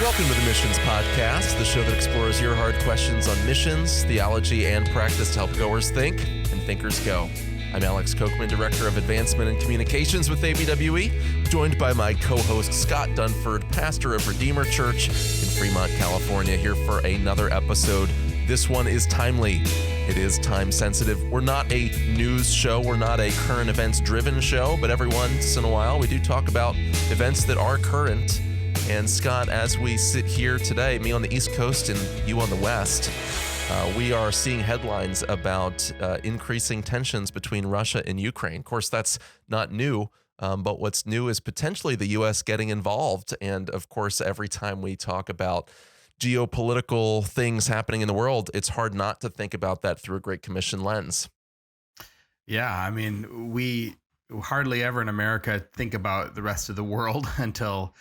Welcome to the Missions Podcast, the show that explores your hard questions on missions, theology, and practice to help goers think and thinkers go. I'm Alex Kochman, Director of Advancement and Communications with ABWE, joined by my co-host Scott Dunford, pastor of Redeemer Church in Fremont, California, here for another episode. This one is timely. It is time sensitive. We're not a news show. We're not a current events driven show, but every once in a while we do talk about events that are current. And Scott, as we sit here today, me on the East Coast and you on the West, we are seeing headlines about increasing tensions between Russia and Ukraine. Of course, that's not new, but what's new is potentially the U.S. getting involved. And of course, every time we talk about geopolitical things happening in the world, it's hard not to think about that through a Great Commission lens. Yeah, I mean, we hardly ever in America think about the rest of the world until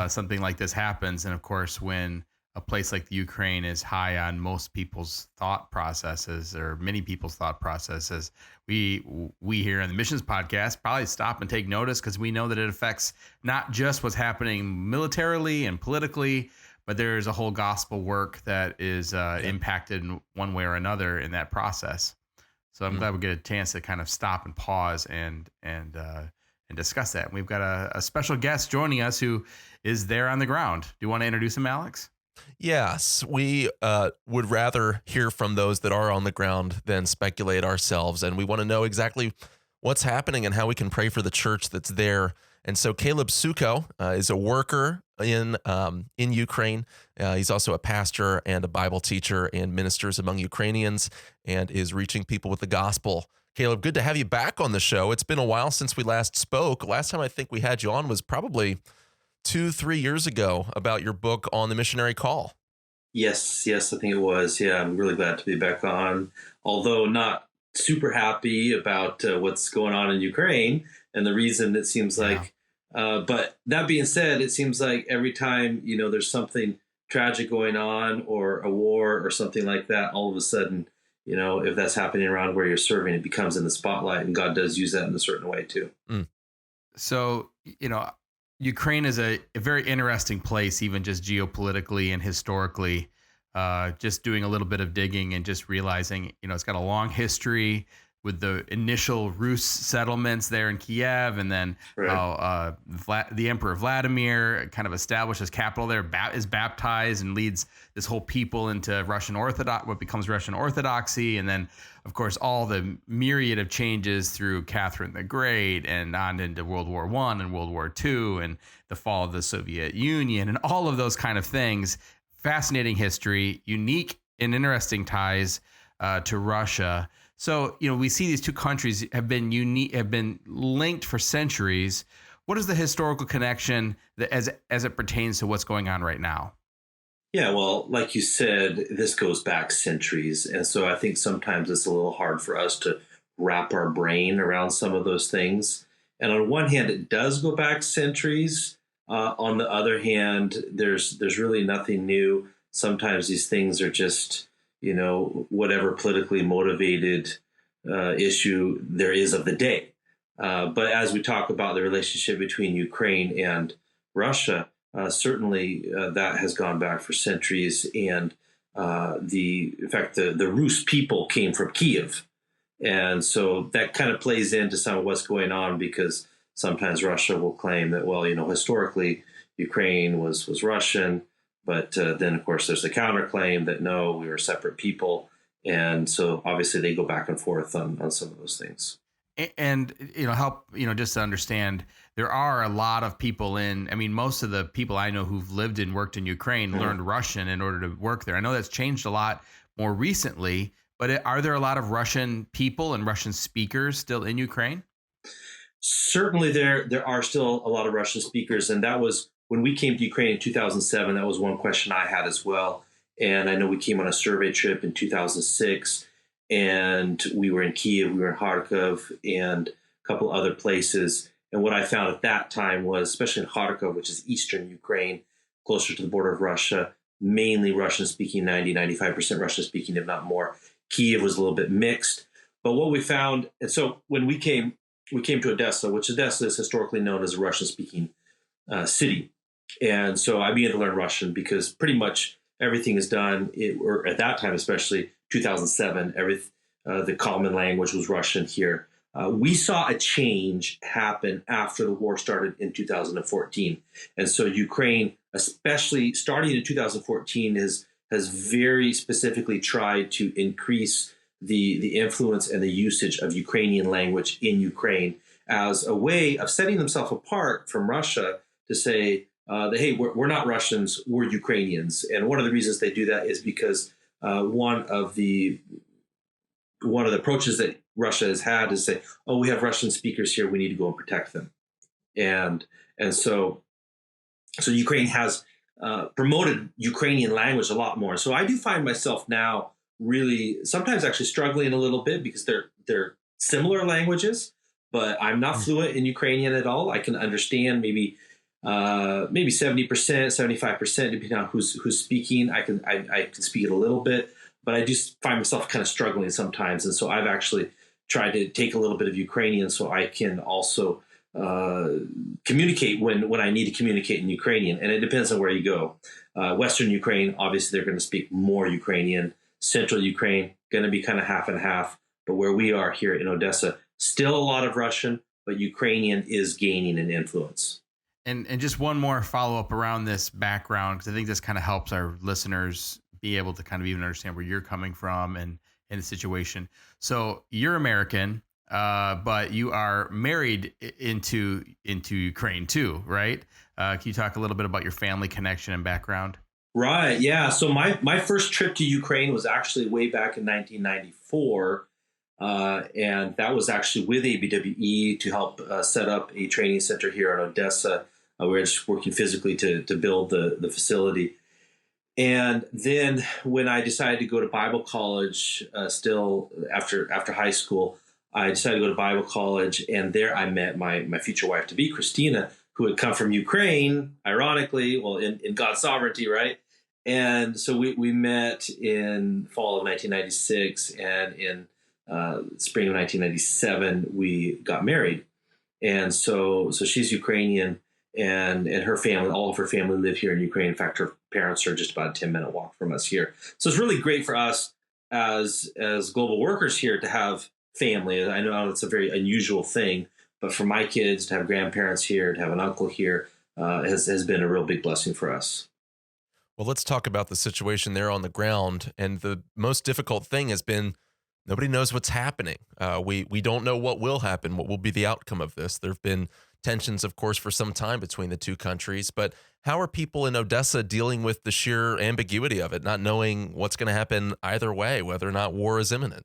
something like this happens. And of course, when a place like the Ukraine is high on most people's thought processes, or many people's thought processes, we here on the Missions Podcast probably stop and take notice, because we know that it affects not just what's happening militarily and politically, but there's a whole gospel work that is impacted in one way or another in that process. So I'm glad we get a chance to kind of stop and pause and discuss that. And we've got a special guest joining us who is there on the ground. Do you want to introduce him, Alex? Yes, we would rather hear from those that are on the ground than speculate ourselves. And we want to know exactly what's happening and how we can pray for the church that's there. And so Caleb Suko is a worker in Ukraine. He's also a pastor and a Bible teacher and ministers among Ukrainians and is reaching people with the gospel. Caleb, good to have you back on the show. It's been a while since we last spoke. Last time I think we had you on was probably 2-3 years ago about your book on the missionary call. Yes, I think it was. Yeah, I'm really glad to be back on, although not super happy about what's going on in Ukraine and the reason it seems like. But that being said, it seems like every time, there's something tragic going on or a war or something like that, all of a sudden, if that's happening around where you're serving, it becomes in the spotlight, and God does use that in a certain way too. So, Ukraine is a very interesting place, even just geopolitically and historically. Just doing a little bit of digging and just realizing, it's got a long history with the initial Rus settlements there in Kiev, and then how the Emperor Vladimir kind of established his capital there, is baptized and leads this whole people into what becomes Russian Orthodoxy, and then, of course, all the myriad of changes through Catherine the Great and on into World War I and World War II and the fall of the Soviet Union and all of those kind of things. Fascinating history, unique and interesting ties to Russia. So, we see these two countries have been linked for centuries. What is the historical connection as it pertains to what's going on right now? Yeah, well, like you said, this goes back centuries. And so I think sometimes it's a little hard for us to wrap our brain around some of those things. And on one hand, it does go back centuries. On the other hand, there's really nothing new. Sometimes these things are just whatever politically motivated issue there is of the day. But as we talk about the relationship between Ukraine and Russia, certainly that has gone back for centuries. And in fact, the Rus people came from Kiev. And so that kind of plays into some of what's going on, because sometimes Russia will claim that, well, historically Ukraine was Russian. But then, of course, there's the counterclaim that, no, we were separate people. And so obviously they go back and forth on some of those things. And, just to understand, there are a lot of people most of the people I know who've lived and worked in Ukraine learned Russian in order to work there. I know that's changed a lot more recently, but are there a lot of Russian people and Russian speakers still in Ukraine? Certainly there are still a lot of Russian speakers. And that was, when we came to Ukraine in 2007, that was one question I had as well. And I know we came on a survey trip in 2006, and we were in Kiev, we were in Kharkov, and a couple other places. And what I found at that time was, especially in Kharkov, which is eastern Ukraine, closer to the border of Russia, mainly Russian-speaking, 95% Russian-speaking, if not more. Kiev was a little bit mixed. But what we found, and so when we came to Odessa, which Odessa is historically known as a Russian-speaking city. And so I began to learn Russian because pretty much everything is done, or at that time, especially 2007, the common language was Russian here. We saw a change happen after the war started in 2014. And so Ukraine, especially starting in 2014, has very specifically tried to increase the influence and the usage of Ukrainian language in Ukraine as a way of setting themselves apart from Russia to say, that, hey, we're not Russians, we're Ukrainians. And one of the reasons they do that is because one of the approaches that Russia has had is say, oh, we have Russian speakers here, we need to go and protect them. And so Ukraine has promoted Ukrainian language a lot more. So I do find myself now really sometimes actually struggling a little bit because they're similar languages, but I'm not fluent in Ukrainian at all. I can understand maybe 70%, 75%, depending on who's speaking. I can speak it a little bit, but I do find myself kind of struggling sometimes. And so I've actually tried to take a little bit of Ukrainian so I can also communicate when I need to communicate in Ukrainian. And it depends on where you go. Western Ukraine, obviously, they're going to speak more Ukrainian. Central Ukraine, going to be kind of half and half. But where we are here in Odessa, still a lot of Russian, but Ukrainian is gaining in influence. And just one more follow up around this background, because I think this kind of helps our listeners be able to kind of even understand where you're coming from and in the situation. So you're American, but you are married into Ukraine too, right? Can you talk a little bit about your family connection and background? Right. Yeah. So my first trip to Ukraine was actually way back in 1994. And that was actually with ABWE to help set up a training center here in Odessa. We were just working physically to build the facility. And then when I decided to go to Bible college, still after high school, I decided to go to Bible college. And there I met my future wife to be, Christina, who had come from Ukraine, ironically, well, in God's sovereignty, right? And so we met in fall of 1996, and in spring of 1997, we got married. And so she's Ukrainian, and her family, all of her family live here in Ukraine. In fact, her parents are just about a 10-minute walk from us here. So it's really great for us as global workers here to have family. I know it's a very unusual thing, but for my kids to have grandparents here, to have an uncle here, has been a real big blessing for us. Well, let's talk about the situation there on the ground. And the most difficult thing has been nobody knows what's happening. We don't know what will happen, what will be the outcome of this. There have been tensions, of course, for some time between the two countries. But how are people in Odessa dealing with the sheer ambiguity of it, not knowing what's going to happen either way, whether or not war is imminent?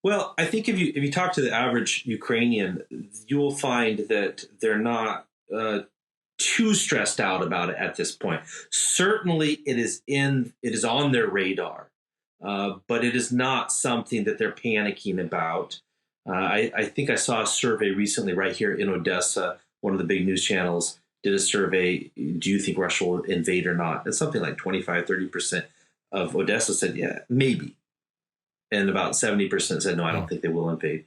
Well, I think if you talk to the average Ukrainian, you will find that they're not too stressed out about it at this point. Certainly, it is on their radar, but it is not something that they're panicking about. I think I saw a survey recently right here in Odessa. One of the big news channels did a survey. Do you think Russia will invade or not? And something like 25-30% of Odessa said, yeah, maybe. And about 70% said, no, I don't think they will invade.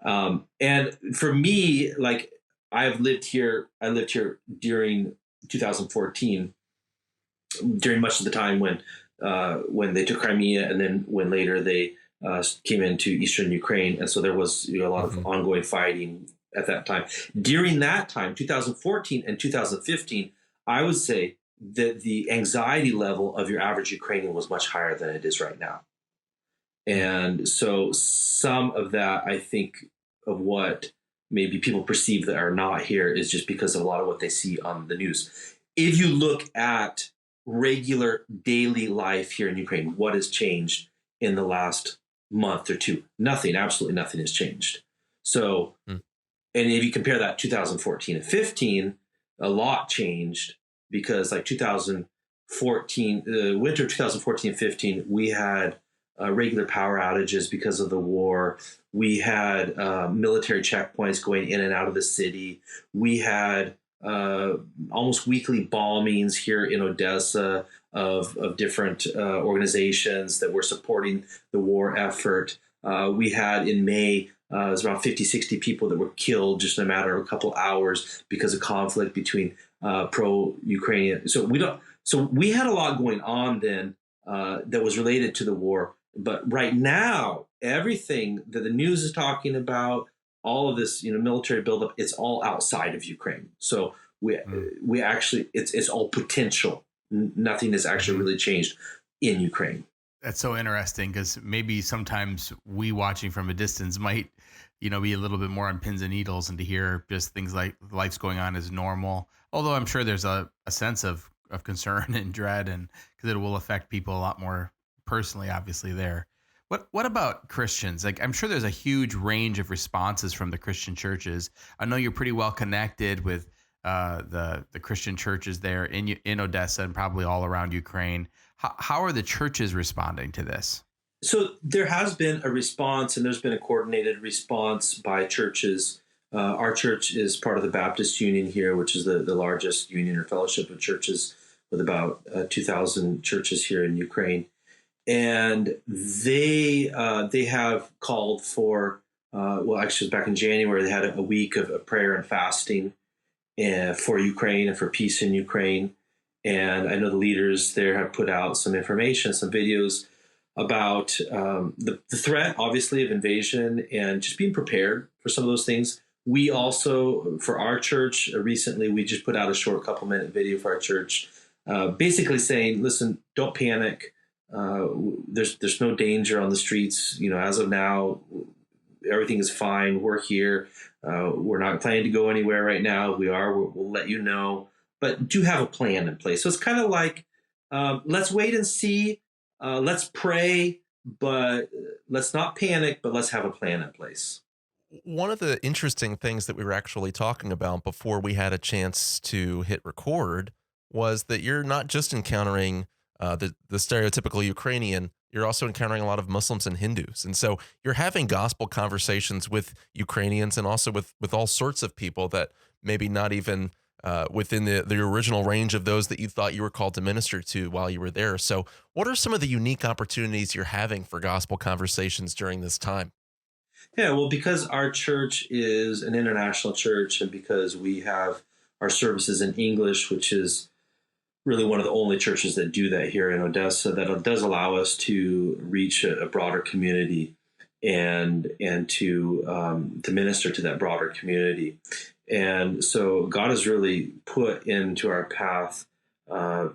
And for me, like, I lived here during 2014, during much of the time when they took Crimea, and then when later they came into eastern Ukraine. And so there was a lot of ongoing fighting at that time. During that time, 2014 and 2015, I would say that the anxiety level of your average Ukrainian was much higher than it is right now. And so some of that, I think, of what maybe people perceive that are not here is just because of a lot of what they see on the news. If you look at regular daily life here in Ukraine, what has changed in the last month or two? Nothing, absolutely nothing has changed. So, and if you compare that 2014 and 15, a lot changed, because like 2014, winter 2014 and 15, we had regular power outages because of the war. We had military checkpoints going in and out of the city. We had almost weekly bombings here in Odessa of different organizations that were supporting the war effort. We had in May, it was around 50, 60 people that were killed just in a matter of a couple hours because of conflict between pro-Ukrainian. So we had a lot going on then that was related to the war. But right now, everything that the news is talking about, all of this, military buildup, it's all outside of Ukraine. So we actually, it's all potential. Nothing has actually really changed in Ukraine. That's so interesting, because maybe sometimes we watching from a distance might, be a little bit more on pins and needles, and to hear just things like life's going on is normal. Although I'm sure there's a sense of concern and dread, and because it will affect people a lot more personally, obviously there. What about Christians? Like, I'm sure there's a huge range of responses from the Christian churches. I know you're pretty well connected with the Christian churches there in Odessa and probably all around Ukraine. How are the churches responding to this? So there has been a response, and there's been a coordinated response by churches. Our church is part of the Baptist Union here, which is the largest union or fellowship of churches with about 2,000 churches here in Ukraine. And they have called for, actually back in January, they had a week of prayer and fasting for Ukraine and for peace in Ukraine. And I know the leaders there have put out some information, some videos about the threat, obviously, of invasion and just being prepared for some of those things. We also, for our church, recently, we just put out a short couple-minute video for our church, basically saying, listen, don't panic. There's no danger on the streets. As of now, everything is fine. We're here. We're not planning to go anywhere right now. If we are, we'll let you know. But do have a plan in place. So it's kind of like, let's wait and see. Let's pray, but let's not panic, but let's have a plan in place. One of the interesting things that we were actually talking about before we had a chance to hit record was that you're not just encountering the stereotypical Ukrainian, you're also encountering a lot of Muslims and Hindus. And so you're having gospel conversations with Ukrainians and also with all sorts of people that maybe not even within the original range of those that you thought you were called to minister to while you were there. So what are some of the unique opportunities you're having for gospel conversations during this time? Yeah, well, because our church is an international church, and because we have our services in English, which is really one of the only churches that do that here in Odessa, that does allow us to reach a broader community and to minister to that broader community. And so God has really put into our path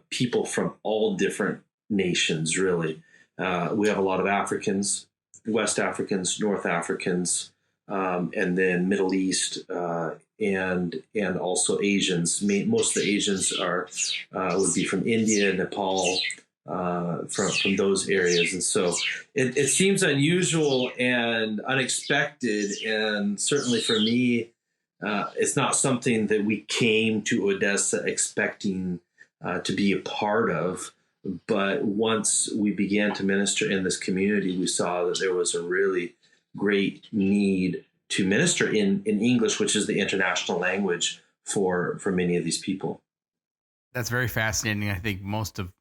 people from all different nations, really. We have a lot of Africans, West Africans, North Africans, and then Middle East, and also Asians. Most of the Asians would be from India, Nepal, from those areas. And so it seems unusual and unexpected, and certainly for me, it's not something that we came to Odessa expecting to be a part of. But once we began to minister in this community, we saw that there was a really great need to minister in English, which is the international language for many of these people. That's very fascinating. I think most of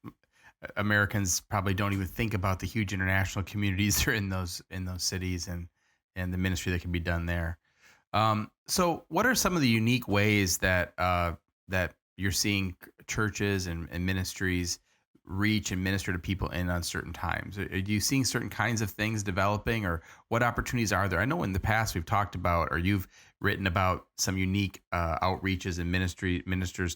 Americans probably don't even think about the huge international communities that are in those cities and the ministry that can be done there. So what are some of the unique ways that you're seeing churches and ministries reach and minister to people in uncertain times? Are you seeing certain kinds of things developing, or what opportunities are there? I know in the past we've talked about, or you've written about some unique outreaches and ministries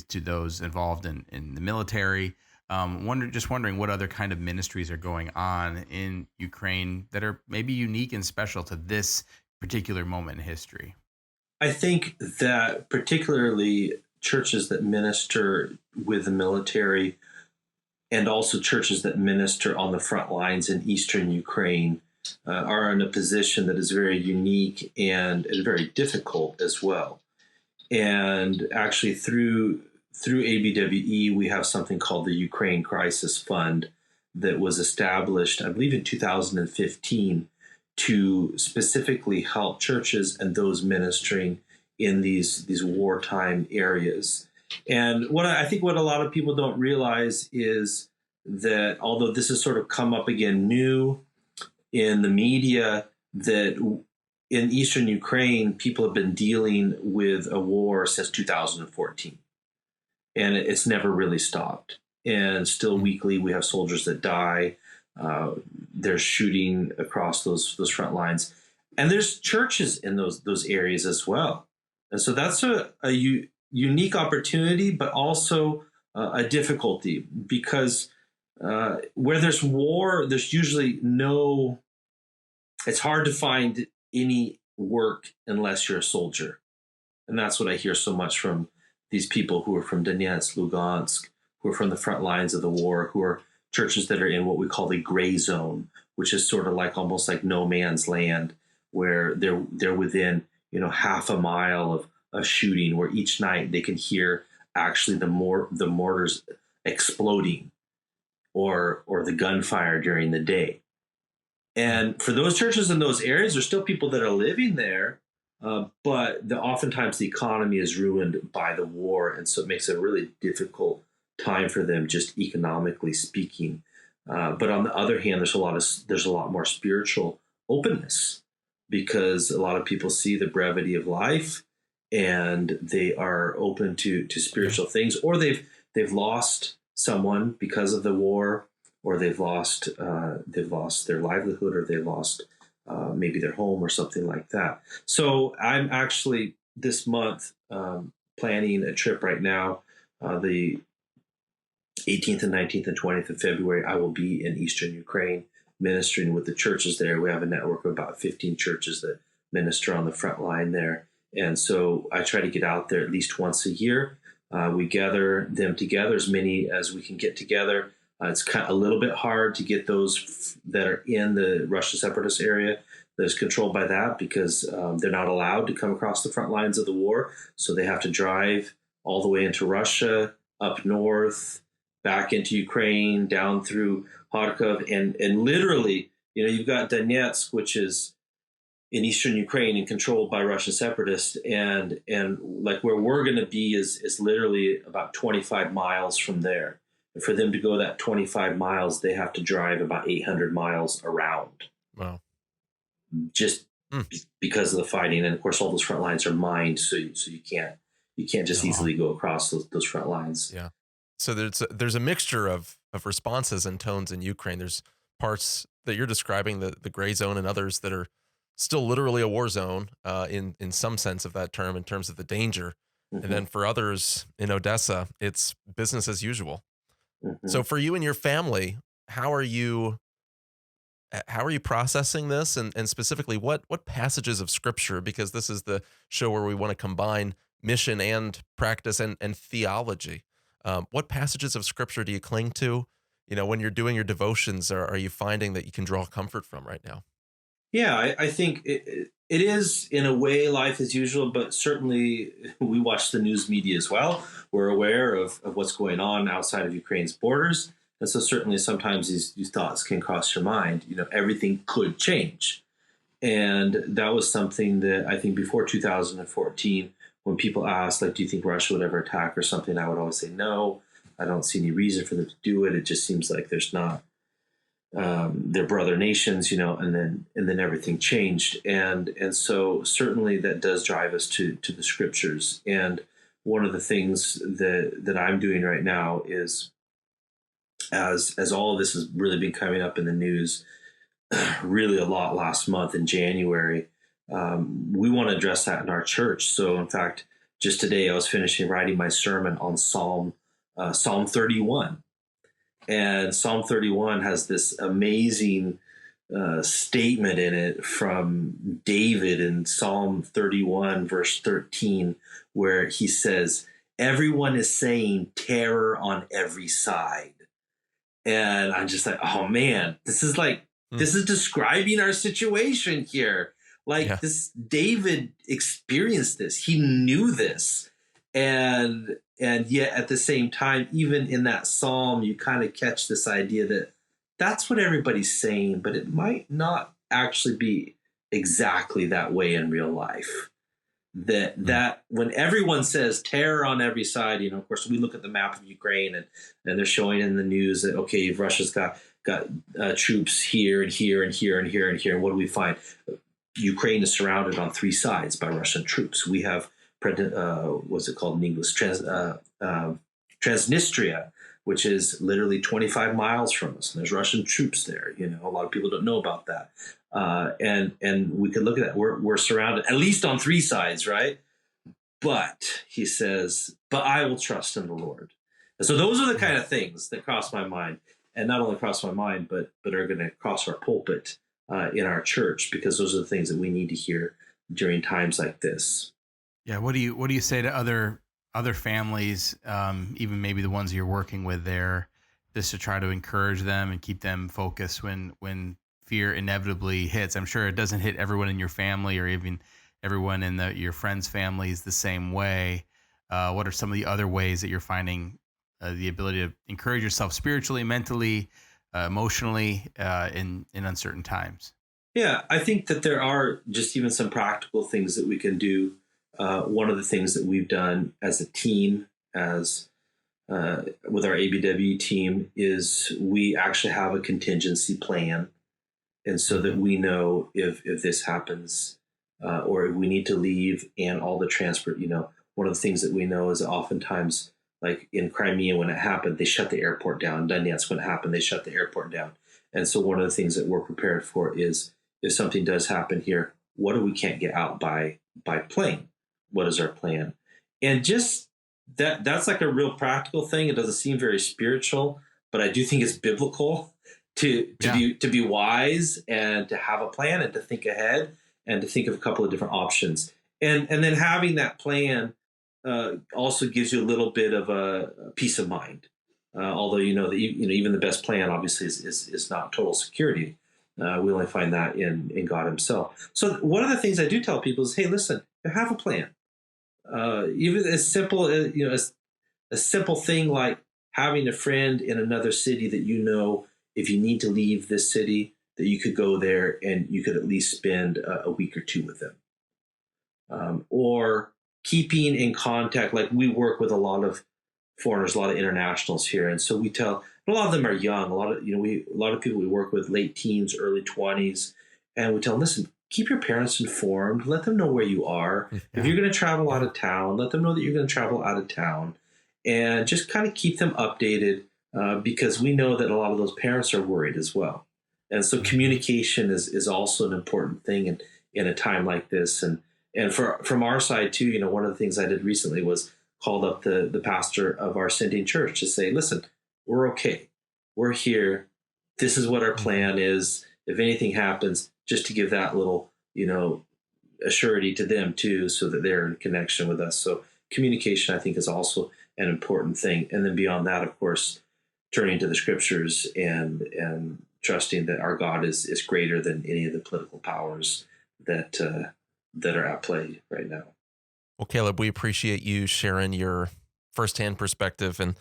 to those involved in the military. Wondering what other kind of ministries are going on in Ukraine that are maybe unique and special to this particular moment in history. I think that particularly churches that minister with the military, and also churches that minister on the front lines in eastern Ukraine, are in a position that is very unique and very difficult as well. And actually through ABWE, we have something called the Ukraine Crisis Fund that was established, I believe, in 2015 to specifically help churches and those ministering in these wartime areas. And what a lot of people don't realize is that although this has sort of come up again new in the media, that in eastern Ukraine, people have been dealing with a war since 2014, and it's never really stopped. And still weekly, we have soldiers that die. There's shooting across those front lines, and there's churches in those areas as well. And so that's a unique opportunity, but also a difficulty, because where there's war, there's usually no. It's hard to find any work unless you're a soldier, and that's what I hear so much from these people who are from Donetsk, Lugansk, who are from the front lines of the war, who are churches that are in what we call the gray zone, which is sort of like almost like no man's land, where they're within half a mile of a shooting, where each night they can hear actually the mortars exploding or the gunfire during the day. And for those churches in those areas, there's still people that are living there, but oftentimes the economy is ruined by the war, and so it makes it a really difficult time for them, just economically speaking. But on the other hand, there's a lot more spiritual openness, because a lot of people see the brevity of life, and they are open to spiritual things, or they've lost someone because of the war, or they've lost their livelihood, or they lost maybe their home or something like that. So I'm actually this month planning a trip right now. The 18th and 19th and 20th of February, I will be in eastern Ukraine ministering with the churches there. We have a network of about 15 churches that minister on the front line there. And so I try to get out there at least once a year. We gather them together, as many as we can get together. It's kind of a little bit hard to get those that are in the Russian separatist area that is controlled by that, because they're not allowed to come across the front lines of the war. So they have to drive all the way into Russia, up north, back into Ukraine, down through Kharkov, and literally, you've got Donetsk, which is in eastern Ukraine and controlled by Russian separatists, and like where we're going to be is literally about 25 miles from there. And for them to go that 25 miles, they have to drive about 800 miles around. Wow. Just because of the fighting, and of course all those front lines are mined, so you can't just easily go across those front lines. Yeah. So there's a mixture of responses and tones in Ukraine. There's parts that you're describing, the gray zone, and others that are still literally a war zone in some sense of that term, in terms of the danger. Mm-hmm. And then for others in Odessa, it's business as usual. Mm-hmm. So for you and your family, how are you processing this, and specifically what passages of scripture, because this is the show where we want to combine mission and practice and theology. What passages of scripture do you cling to? When you're doing your devotions, are you finding that you can draw comfort from right now? Yeah, I think it is, in a way, life as usual, but certainly we watch the news media as well. We're aware of what's going on outside of Ukraine's borders. And so certainly sometimes these thoughts can cross your mind. Everything could change. And that was something that I think before 2014, when people asked, like, do you think Russia would ever attack or something, I would always say, no, I don't see any reason for them to do it. It just seems like there's not. They're brother nations, and then everything changed. And so certainly that does drive us to the scriptures. And one of the things that I'm doing right now is, as all of this has really been coming up in the news really a lot last month in January, we want to address that in our church. So in fact, just today I was finishing writing my sermon on Psalm 31. And Psalm 31 has this amazing statement in it from David in Psalm 31, verse 13, where he says, everyone is saying terror on every side. And I'm just like, oh man, this is describing our situation here. Like, this, David experienced this. He knew this. And yet at the same time, even in that psalm, you kind of catch this idea that that's what everybody's saying, but it might not actually be exactly that way in real life. That when everyone says terror on every side, of course, we look at the map of Ukraine and they're showing in the news that, okay, Russia's got troops here and here and here and here and here. And what do we find? Ukraine is surrounded on three sides by Russian troops. We have what's it called in English? Transnistria, which is literally 25 miles from us. And there's Russian troops there. A lot of people don't know about that. And we could look at that. We're surrounded, at least on three sides, right? But he says, but I will trust in the Lord. And so those are the kind of things that cross my mind, and not only cross my mind, but are going to cross our pulpit in our church, because those are the things that we need to hear during times like this. Yeah. What do you say to other families, even maybe the ones you're working with there, just to try to encourage them and keep them focused when fear inevitably hits? I'm sure it doesn't hit everyone in your family or even everyone in your friends' families the same way. What are some of the other ways that you're finding the ability to encourage yourself spiritually, mentally, emotionally in uncertain times? Yeah, I think that there are just even some practical things that we can do. One of the things that we've done as a team, with our ABWE team, is we actually have a contingency plan. And so that we know if this happens, or if we need to leave and all the transport, one of the things that we know is oftentimes, like in Crimea, when it happened, they shut the airport down. Donetsk, when it happened, they shut the airport down. And so one of the things that we're prepared for is, if something does happen here, what if we can't get out by plane? What is our plan? And just that's like a real practical thing. It doesn't seem very spiritual, but I do think it's biblical to be wise and to have a plan and to think ahead and to think of a couple of different options. And then having that plan also gives you a little bit of a peace of mind. Although that even the best plan obviously is not total security. We only find that in God Himself. So one of the things I do tell people is, hey, listen, have a plan. Even as simple as a simple thing like having a friend in another city that if you need to leave this city, that you could go there and you could at least spend a week or two with them. Or keeping in contact, like we work with a lot of foreigners, a lot of internationals here, and so we tell. A lot of them are young. A lot of people we work with, late teens, early 20s, and we tell them, listen, keep your parents informed. Let them know where you are. Yeah. If you're going to travel out of town, let them know that you're going to travel out of town, and just kind of keep them updated, because we know that a lot of those parents are worried as well. And so communication is also an important thing in a time like this. And from our side too, one of the things I did recently was called up the pastor of our sending church to say, listen, we're okay. We're here. This is what our plan is. If anything happens, just to give that little, a surety to them too, so that they're in connection with us. So communication, I think, is also an important thing. And then beyond that, of course, turning to the scriptures and trusting that our God is greater than any of the political powers that are at play right now. Well, Caleb, we appreciate you sharing your firsthand perspective, and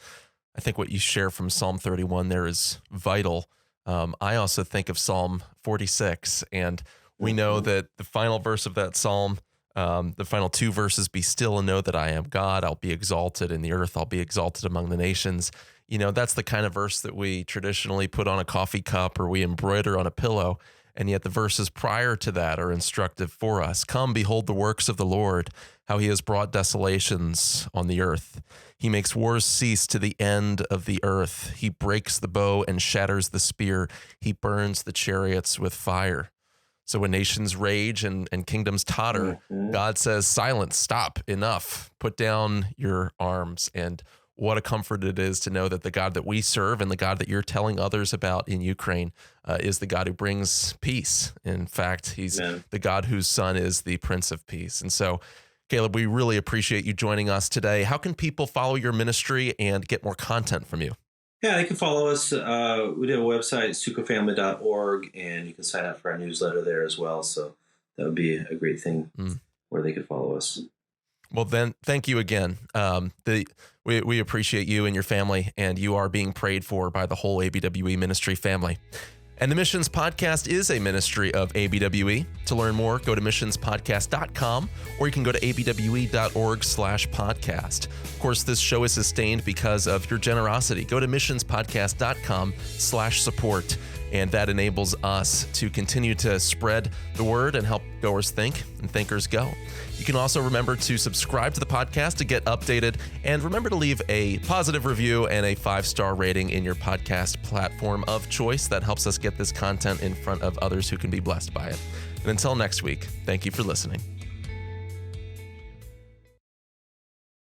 I think what you share from Psalm 31 there is vital. I also think of Psalm 46, and we know that the final verse of that psalm, the final two verses, be still and know that I am God. I'll be exalted in the earth. I'll be exalted among the nations. That's the kind of verse that we traditionally put on a coffee cup or we embroider on a pillow. And yet the verses prior to that are instructive for us. Come, behold the works of the Lord, how He has brought desolations on the earth. He makes wars cease to the end of the earth. He breaks the bow and shatters the spear. He burns the chariots with fire. So when nations rage and kingdoms totter, God says, silence, stop, enough, put down your arms. And what a comfort it is to know that the God that we serve and the God that you're telling others about in Ukraine is the God who brings peace. In fact, He's the God whose Son is the Prince of Peace. And so, Caleb, we really appreciate you joining us today. How can people follow your ministry and get more content from you? Yeah, they can follow us. We have a website, sukofamily.org, and you can sign up for our newsletter there as well. So that would be a great thing where they could follow us. Well, then, thank you again. We appreciate you and your family, and you are being prayed for by the whole ABWE ministry family. And the Missions Podcast is a ministry of ABWE. To learn more, go to missionspodcast.com, or you can go to abwe.org/podcast. Of course, this show is sustained because of your generosity. Go to missionspodcast.com/support, and that enables us to continue to spread the word and help goers think and thinkers go. You can also remember to subscribe to the podcast to get updated, and remember to leave a positive review and a 5-star rating in your podcast platform of choice. That helps us get this content in front of others who can be blessed by it. And until next week, thank you for listening.